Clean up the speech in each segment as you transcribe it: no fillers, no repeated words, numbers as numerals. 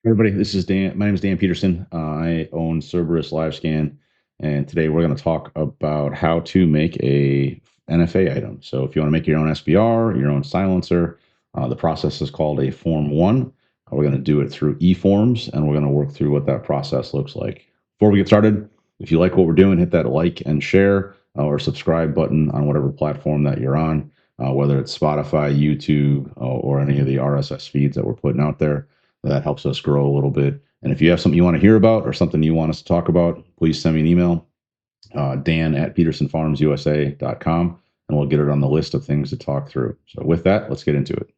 Everybody, this is Dan. My name is Dan Peterson. I own Cerberus LiveScan, and today we're going to talk about how to make a NFA item. So, if you want to make your own SBR, your own silencer, the process is called a Form One. We're going to do it through eForms, and we're going to work through what that process looks like. Before we get started, if you like what we're doing, hit that like and share or subscribe button on whatever platform that you're on, whether it's Spotify, YouTube, or any of the RSS feeds that we're putting out there. That helps us grow a little bit. And if you have something you want to hear about or something you want us to talk about, please send me an email, dan@petersonfarmsusa.com, and we'll get it on the list of things to talk through. So with that, let's get into it.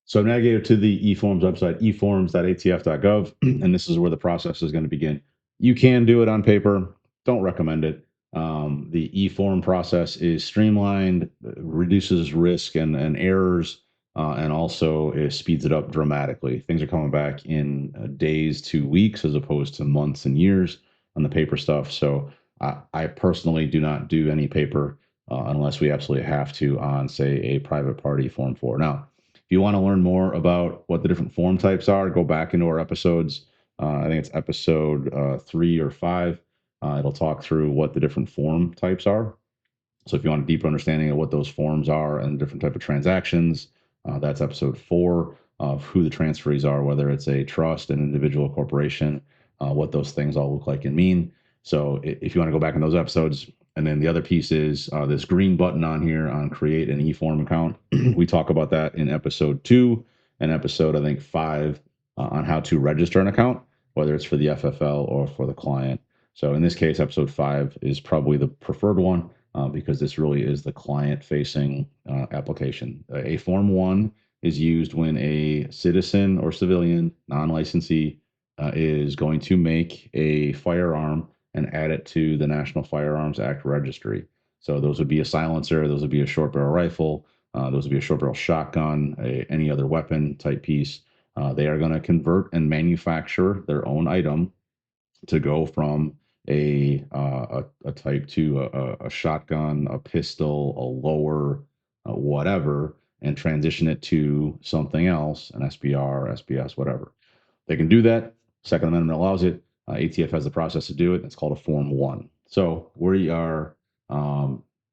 So I've navigated to the eForms website, eforms.atf.gov, and this is where the process is going to begin. You can do it on paper. Don't recommend it. The eForm process is streamlined, reduces risk and errors, and also it speeds it up dramatically. Things are coming back in days to weeks as opposed to months and years on the paper stuff. So I personally do not do any paper unless we absolutely have to on, say, a private party Form 4. Now, if you want to learn more about what the different form types are, go back into our episodes. I think it's episode 3 or 5. It'll talk through what the different form types are. So if you want a deeper understanding of what those forms are and different type of transactions, that's episode 4 of who the transferees are, whether it's a trust, an individual, corporation, what those things all look like and mean. So if you want to go back in those episodes, and then the other piece is this green button on here on create an eForm account. We talk about that in episode 2 and episode, I think, 5 on how to register an account, whether it's for the FFL or for the client. So in this case, episode 5 is probably the preferred one because this really is the client-facing application. A Form 1 is used when a citizen or civilian, non-licensee, is going to make a firearm and add it to the National Firearms Act registry. So those would be a silencer, those would be a short barrel rifle, those would be a short barrel shotgun, any other weapon type piece. They are going to convert and manufacture their own item to go from a type 2, a shotgun, a pistol, a lower, whatever, and transition it to something else, an SBR, SBS, whatever. They can do that. Second Amendment allows it. ATF has the process to do it. It's called a Form 1. So we are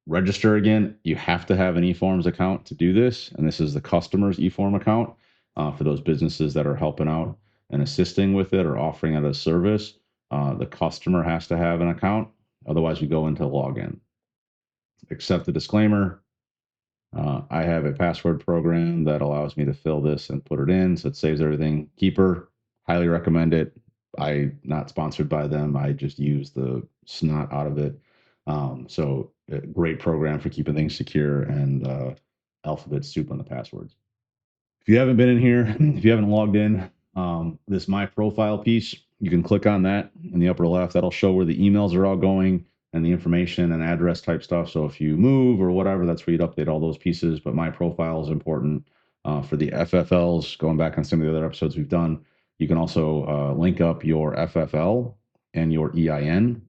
register again. You have to have an eForms account to do this, and this is the customer's eForm account for those businesses that are helping out and assisting with it or offering it as a service. The customer has to have an account. Otherwise, we go into login. Accept the disclaimer. I have a password program that allows me to fill this and put it in, so it saves everything. Keeper, highly recommend it. I not sponsored by them. I just use the snot out of it. So great program for keeping things secure and alphabet soup on the passwords. If you haven't been in here, if you haven't logged in, this My Profile piece, you can click on that in the upper left. That'll show where the emails are all going and the information and address type stuff. So if you move or whatever, that's where you'd update all those pieces. But My Profile is important for the FFLs. Going back on some of the other episodes we've done, you can also link up your FFL and your EIN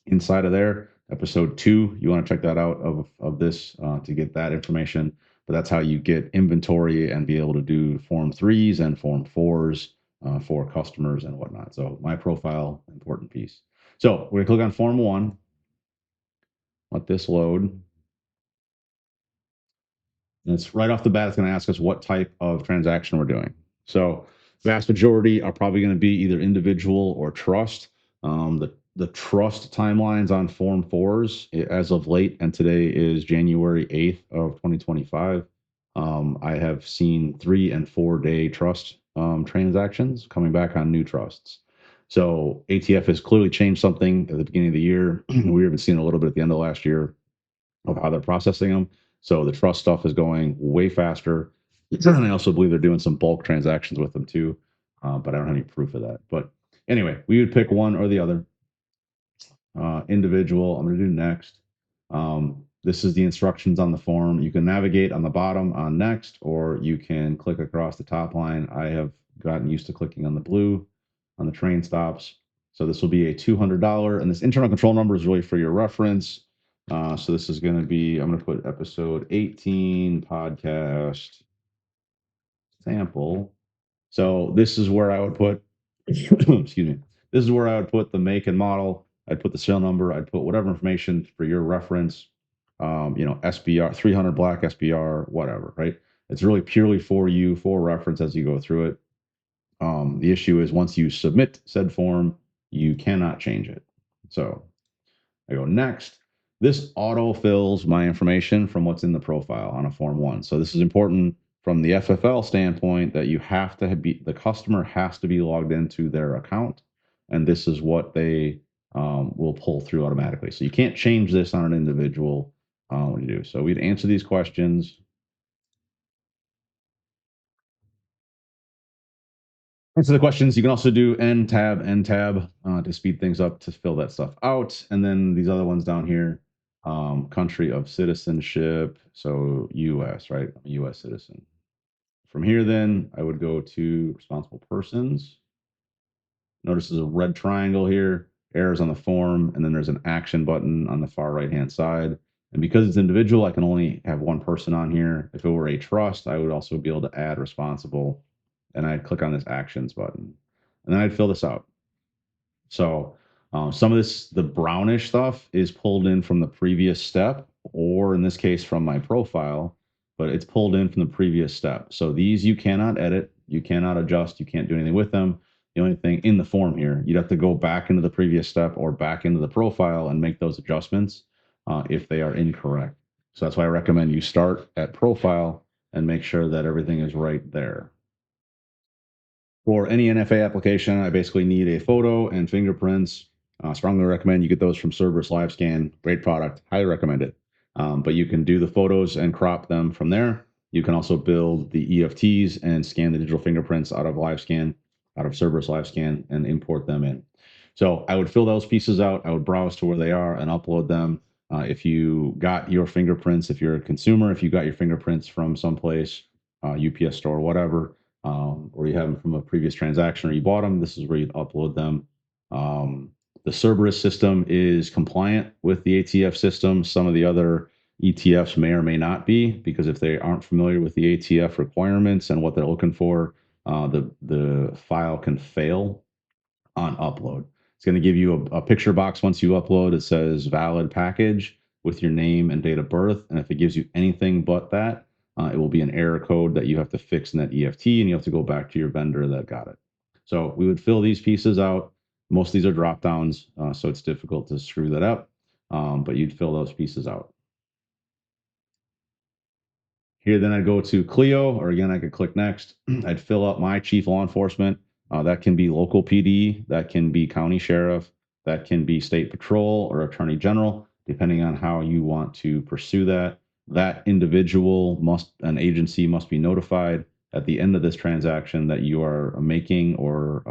inside of there. Episode 2, you want to check that out of this to get that information. But that's how you get inventory and be able to do Form 3s and Form 4s for customers and whatnot. So My Profile, important piece. So we're going to click on Form 1. Let this load. And it's right off the bat, it's going to ask us what type of transaction we're doing. So vast majority are probably going to be either individual or trust. The trust timelines on Form 4s as of late, and today is January 8th of 2025. I have seen 3 and 4 day trust transactions coming back on new trusts. So ATF has clearly changed something at the beginning of the year. We haven't seen a little bit at the end of last year of how they're processing them. So the trust stuff is going way faster. And I also believe they're doing some bulk transactions with them too, but I don't have any proof of that. But anyway, we would pick one or the other. Individual, I'm going to do next. This is the instructions on the form. You can navigate on the bottom on next, or you can click across the top line. I have gotten used to clicking on the blue on the train stops. So this will be a $200, and this internal control number is really for your reference. So this is going to be, I'm going to put episode 18 podcast sample So this is where I would put, excuse me, this is where I would put the make and model. I'd put the serial number. I'd put whatever information for your reference, SBR, 300 black SBR, whatever, right? It's really purely for you, for reference as you go through it. The issue is once you submit said form, you cannot change it. So I go next. This auto fills my information from what's in the profile on a form 1. So this is important from the FFL standpoint that you have to be, the customer has to be logged into their account, and this is what they will pull through automatically. So you can't change this on an individual when you do. So we'd answer these questions. Answer the questions. You can also do end tab to speed things up to fill that stuff out. And then these other ones down here, country of citizenship. So US, right? I'm a US citizen. From here, then I would go to responsible persons. Notice there's a red triangle here, errors on the form, and then there's an action button on the far right-hand side. And because it's individual, I can only have one person on here. If it were a trust, I would also be able to add responsible, and I'd click on this actions button. And then I'd fill this out. So some of this, the brownish stuff is pulled in from the previous step, or in this case from my profile, but it's pulled in from the previous step. So these you cannot edit, you cannot adjust, you can't do anything with them. The only thing in the form here, you'd have to go back into the previous step or back into the profile and make those adjustments if they are incorrect. So that's why I recommend you start at profile and make sure that everything is right there. For any NFA application, I basically need a photo and fingerprints. Strongly recommend you get those from Cerberus LiveScan. Great product. Highly recommend it. But you can do the photos and crop them from there. You can also build the EFTs and scan the digital fingerprints out of LiveScan, out of Cerberus LiveScan, and import them in. So I would fill those pieces out. I would browse to where they are and upload them. If you got your fingerprints, if you're a consumer, if you got your fingerprints from someplace, UPS store, whatever, or you have them from a previous transaction or you bought them, this is where you'd upload them. The Cerberus system is compliant with the ATF system. Some of the other ETFs may or may not be, because if they aren't familiar with the ATF requirements and what they're looking for, the file can fail on upload. It's going to give you a picture box once you upload. It says valid package with your name and date of birth. And if it gives you anything but that, it will be an error code that you have to fix in that EFT, and you have to go back to your vendor that got it. So we would fill these pieces out. Most of these are drop downs, so it's difficult to screw that up, but you'd fill those pieces out. Here, then I'd go to Clio, or again, I could click next. I'd fill out my chief law enforcement. That can be local PD, that can be county sheriff, that can be state patrol or attorney general, depending on how you want to pursue that. That individual an agency must be notified at the end of this transaction that you are making or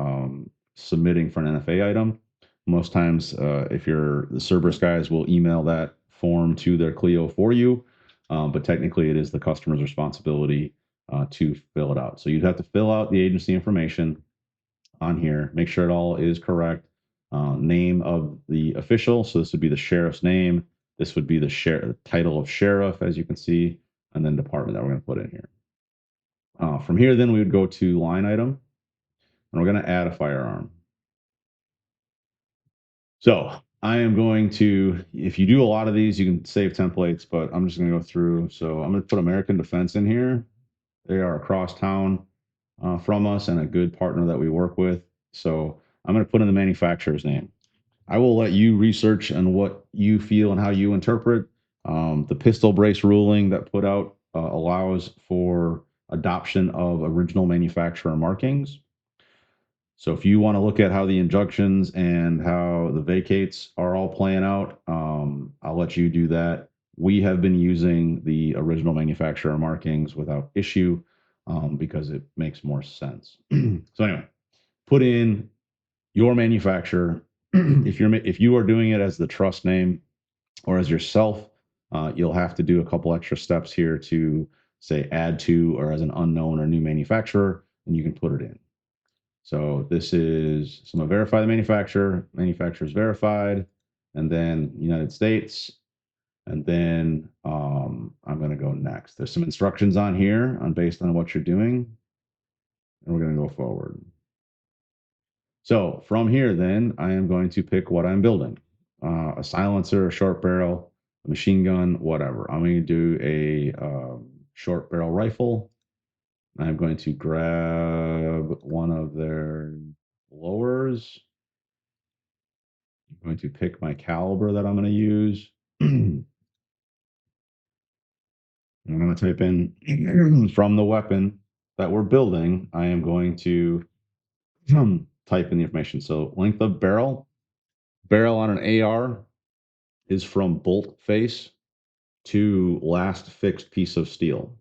submitting for an NFA item. Most times, if you're the Cerberus guys, will email that form to their Clio for you. But technically, it is the customer's responsibility to fill it out. So you'd have to fill out the agency information on here, make sure it all is correct. Name of the official. So this would be the sheriff's name. This would be the title of sheriff, as you can see, and then department that we're going to put in here. From here, then we would go to line item, and we're going to add a firearm. So I am going to, if you do a lot of these, you can save templates, but I'm just going to go through. So I'm going to put American Defense in here. They are across town from us and a good partner that we work with. So I'm going to put in the manufacturer's name. I will let you research on what you feel and how you interpret. The pistol brace ruling that put out allows for adoption of original manufacturer markings. So if you want to look at how the injunctions and how the vacates are all playing out, I'll let you do that. We have been using the original manufacturer markings without issue because it makes more sense. So anyway, put in your manufacturer. If you are doing it as the trust name or as yourself, you'll have to do a couple extra steps here to say add to or as an unknown or new manufacturer, and you can put it in. So this is, so I'm gonna verify the manufacturer, manufacturer's verified, and then United States, and then I'm gonna go next. There's some instructions on here on based on what you're doing. and we're going to go forward. So from here, then I am going to pick what I'm building, a silencer, a short barrel, a machine gun, whatever. I'm going to do a short barrel rifle. I'm going to grab one of their lowers. I'm going to pick my caliber that I'm going to use. I'm going to type in from the weapon that we're building. I am going to type in the information. So length of barrel, barrel on an AR is from bolt face to last fixed piece of steel.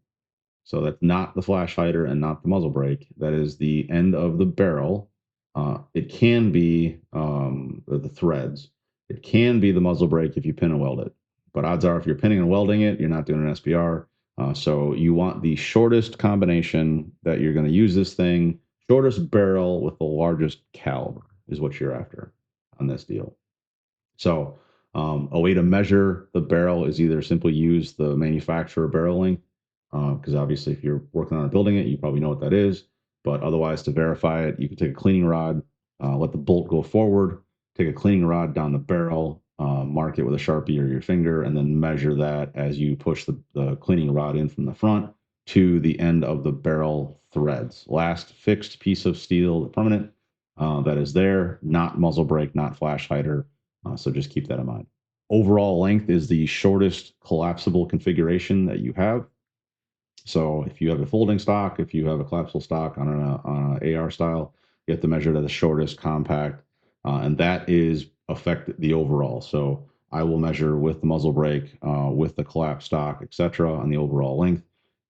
So that's not the flash hider and not the muzzle brake. That is the end of the barrel. It can be the threads. It can be the muzzle brake if you pin and weld it. But odds are if you're pinning and welding it, you're not doing an SBR. So you want the shortest combination that you're going to use this thing. Shortest barrel with the largest caliber is what you're after on this deal. So a way to measure the barrel is either simply use the manufacturer barrel length, because obviously if you're working on building it, you probably know what that is. But otherwise, to verify it, you can take a cleaning rod, let the bolt go forward, take a cleaning rod down the barrel, mark it with a Sharpie or your finger, and then measure that as you push the cleaning rod in from the front to the end of the barrel threads. Last fixed piece of steel, permanent, that is there, not muzzle brake, not flash hider. So just keep that in mind. Overall length is the shortest collapsible configuration that you have. So if you have a folding stock, if you have a collapsible stock on an AR style, you have to measure to the shortest compact, and that is affect the overall. So I will measure with the muzzle brake, with the collapsed stock, etc. on the overall length.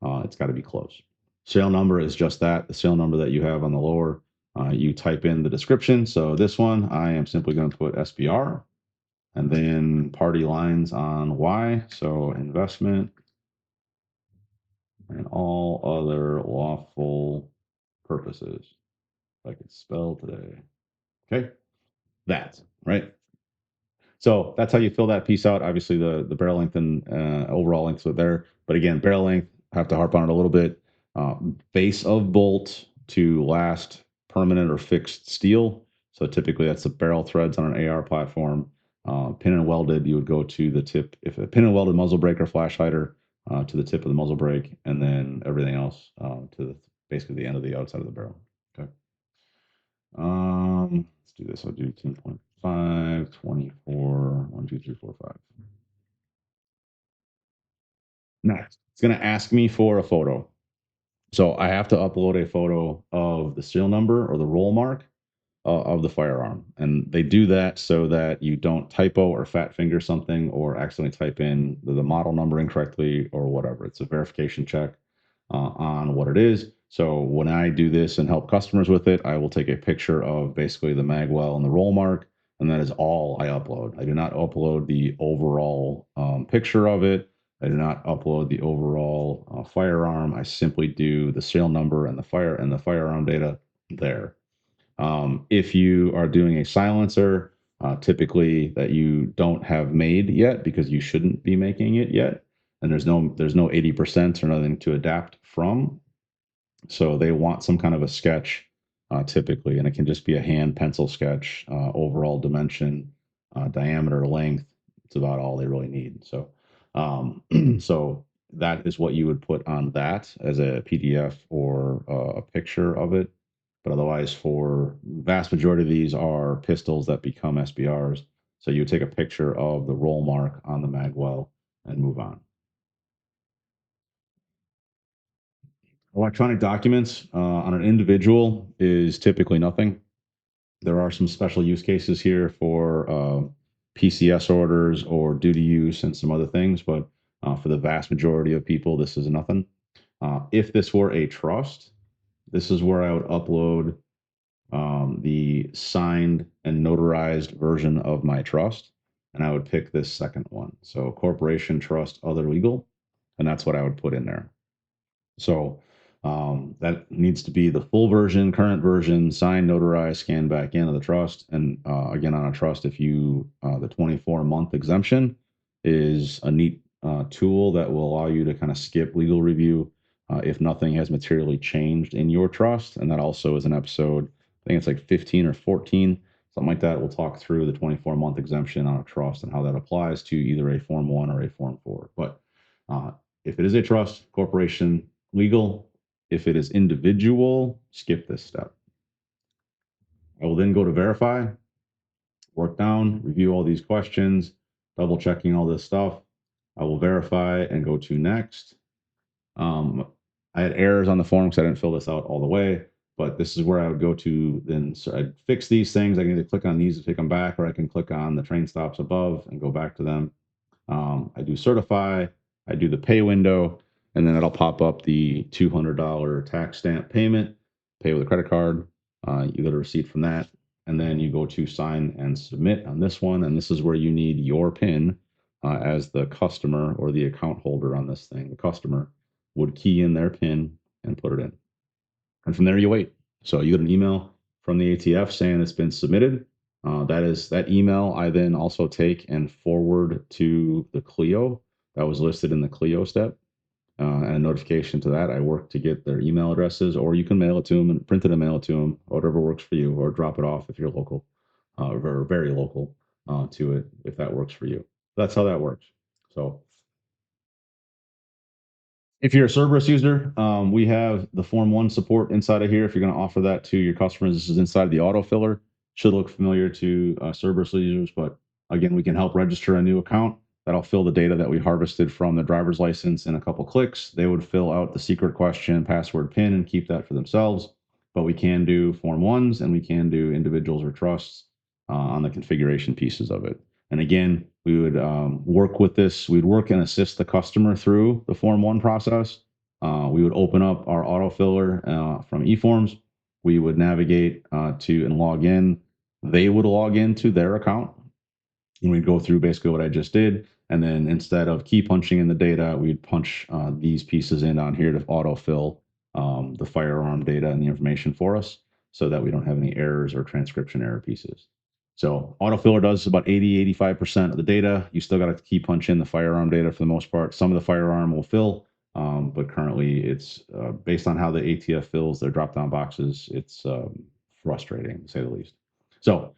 It's got to be close. Serial number is just that, the serial number that you have on the lower. You type in the description. So this one, I am simply going to put SBR and then party lines on Y. So investment and all other lawful purposes. If I could spell today. Okay, that, right? So that's how you fill that piece out. Obviously, the barrel length and overall lengths are there. But again, barrel length, have to harp on it a little bit. Base of bolt to last permanent or fixed steel. So typically that's the barrel threads on an AR platform. Pin and welded, you would go to the tip. If a pin and welded muzzle brake or flash hider, to the tip of the muzzle brake, and then everything else to basically the end of the outside of the barrel. Okay. Let's do this. I'll do 10.5, 24, 1, 2, 3, 4, 5. Next, it's going to ask me for a photo. So I have to upload a photo of the serial number or the roll mark of the firearm. And they do that so that you don't typo or fat finger something or accidentally type in the model number incorrectly or whatever. It's a verification check on what it is. So when I do this and help customers with it, I will take a picture of basically the magwell and the roll mark, and that is all I upload. I do not upload the overall picture of it. I do not upload the overall firearm. I simply do the serial number and the firearm data there. If you are doing a silencer, typically that you don't have made yet because you shouldn't be making it yet, and there's no 80% or nothing to adapt from. So they want some kind of a sketch, typically, and it can just be a hand pencil sketch, overall dimension, diameter, length. It's about all they really need. So, so that is what you would put on that as a PDF or a picture of it. But otherwise, for vast majority of these are pistols that become SBRs. So you take a picture of the roll mark on the magwell and move on. Electronic documents on an individual is typically nothing. There are some special use cases here for PCS orders or duty use and some other things, but for the vast majority of people, this is nothing. If this were a trust, this is where I would upload the signed and notarized version of my trust, and I would pick this second one. So corporation, trust, other legal, and that's what I would put in there. So that needs to be the full version, current version, signed, notarized, scanned back into the trust. And again, on a trust, if you, the 24-month exemption is a neat tool that will allow you to kind of skip legal review. if nothing has materially changed in your trust. And that also is an episode, I think it's like 15 or 14, something like that. We'll talk through the 24-month exemption on a trust and how that applies to either a Form 1 or a Form 4. But if it is a trust, corporation, legal. If it is individual, skip this step. I will then go to verify, work down, review all these questions, double checking all this stuff. I will verify and go to next. I had errors on the form because I didn't fill this out all the way, but this is where I would go to then. So I'd fix these things. I can either click on these to take them back, or I can click on the train stops above and go back to them. I do certify, I do the pay window, and then it'll pop up the $200 tax stamp payment, pay with a credit card. You get a receipt from that, and then you go to sign and submit on this one. And this is where you need your PIN as the customer or the account holder on this thing. The customer would key in their PIN and put it in. And from there, you wait. So you get an email from the ATF saying it's been submitted. That email I then also take and forward to the Clio that was listed in the Clio step. And a notification to that. I work to get their email addresses, or you can mail it to them and print it and mail it to them, whatever works for you, or drop it off if you're local, or very local to it, if that works for you. That's how that works. So if you're a Cerberus user, we have the Form 1 support inside of here. If you're going to offer that to your customers, this is inside the Autofiller. Should look familiar to Cerberus users, but again, we can help register a new account. That'll fill the data that we harvested from the driver's license in a couple clicks. They would fill out the secret question, password, PIN, and keep that for themselves. But we can do Form 1s and we can do individuals or trusts on the configuration pieces of it. And again, we would work with this. We'd work and assist the customer through the Form 1 process. We would open up our autofiller from eForms. We would navigate to and log in. They would log into their account. And we'd go through basically what I just did. And then instead of key punching in the data, we'd punch these pieces in on here to autofill the firearm data and the information for us so that we don't have any errors or transcription error pieces. So autofiller does about 80-85% of the data. You still got to key punch in the firearm data for the most part. Some of the firearm will fill, but currently it's based on how the ATF fills their drop-down boxes. It's frustrating, to say the least. So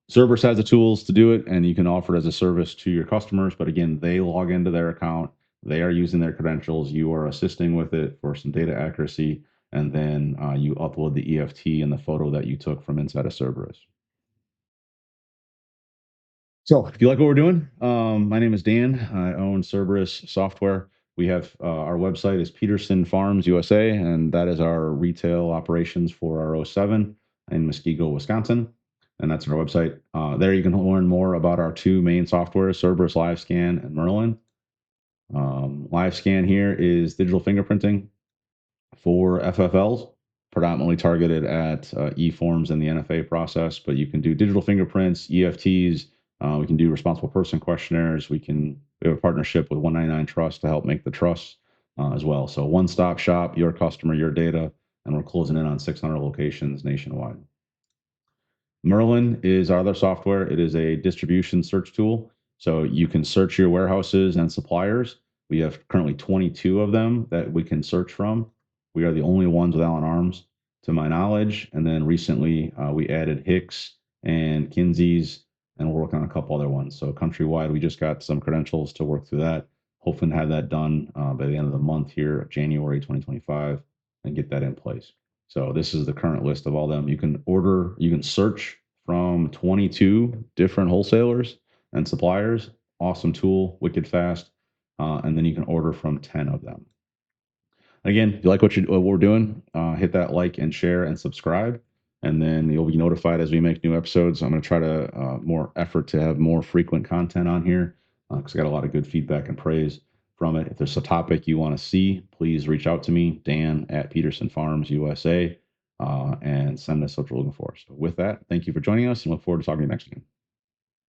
Cerberus has the tools to do it, and you can offer it as a service to your customers. But again, they log into their account. They are using their credentials. You are assisting with it for some data accuracy, and then you upload the EFT and the photo that you took from inside of Cerberus. So if you like what we're doing, my name is Dan. I own Cerberus Software. We have our website is Peterson Farms USA, and that is our retail operations for our 07 in Muskego, Wisconsin. And that's our website. There you can learn more about our two main softwares, Cerberus LiveScan and Merlin. LiveScan here is digital fingerprinting for FFLs, predominantly targeted at eForms and the NFA process, but you can do digital fingerprints, EFTs. We can do responsible person questionnaires. We have a partnership with 199 Trust to help make the trusts as well. So one-stop shop, your customer, your data, and we're closing in on 600 locations nationwide. Merlin is our other software. It is a distribution search tool. So you can search your warehouses and suppliers. We have currently 22 of them that we can search from. We are the only ones with Allen Arms, to my knowledge. And then recently we added Hicks and Kinsey's, and we're working on a couple other ones. So countrywide, we just got some credentials to work through that. Hoping to have that done by the end of the month here, January 2025, and get that in place. So this is the current list of all them. You can search from 22 different wholesalers and suppliers. Awesome tool, wicked fast. And then you can order from 10 of them. Again, if you like what we're doing, hit that like and share and subscribe. And then you'll be notified as we make new episodes. I'm going to try to more effort to have more frequent content on here because I got a lot of good feedback and praise from it. If there's a topic you want to see, please reach out to me, Dan at Peterson Farms USA, and send us what you're looking for. So with that, thank you for joining us and look forward to talking to you next time.